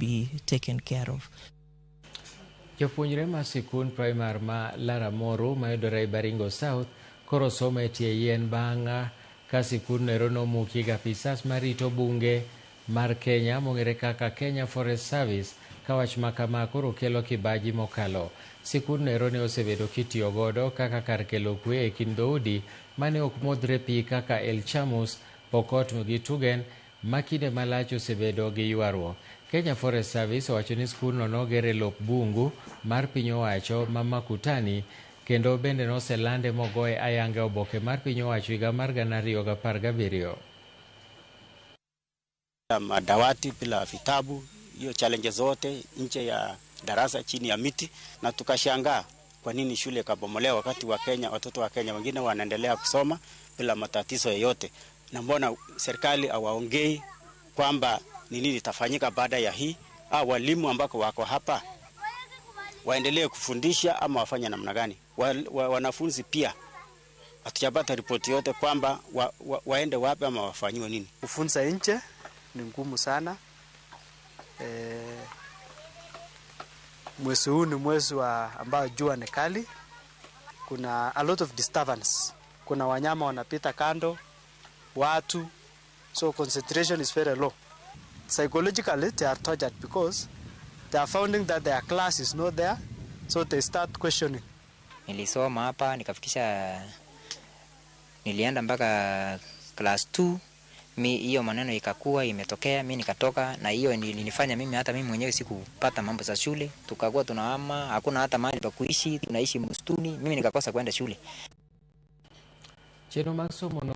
be taken care of. Jopuonjre ma sikund primar ma Laramoro mayudore e Baringo South koro somo e tie yien bang' ka sikund nero nomuki gi apisas marito bunge mar Kenya mong'ere kaka Kenya Forest Service ka wach makama koro kelo kibaji mokalo. Sikund nero ne osebedo kitiyo godo kaka kar kelo kwe e kind dhoudi mane ok modhre pi kaka El Chamus, Pokot gi Tugen ma kinde malach osebedo gi ywaruok. Kenya Forest Service owacho ni skundno nogere lop bungu mar piny owacho ma Makutani kendo bende noselande mogoe ayanga oboke mar piny owacho higa mar 2017. Madawati bila vitabu, hiyo challenge zote nje ya darasa chini ya miti, na tukashangaa kwa nini shule kabomolewa wakati wa Kenya, watoto wa Kenya wengine wanaendelea kusoma bila matatizo yoyote. Na mbona serikali hawaongei kwamba ni nini itafanyika baada ya hii? Walimu ambako wako hapa waendelee kufundisha ama wafanye namna gani? Wanafunzi pia hatujapata ripoti yote kwamba waende wapi ama wafanyiwe nini. Kufunza nje ni ngumu sana. Mwezi huu ni mwezi ambao jua ni kali. Kuna a lot of disturbance. Kuna wanyama wanapita kando, watu, so concentration is very low. Psychologically they are tortured because they are finding that their class is not there, so they start questioning. Nilisoma hapa nikafikisha, nilienda mpaka class 2. Hiyo maneno ikakuwa imetokea, mimi nikatoka, na hiyo nilinifanya mimi hata mimi mwenyewe sikupata mambo za shule. Tukakuwa tunahama, hakuna hata mahali pa kuishi, tunaishi msituni, mimi nikakosa kwenda shule. Cheno masomo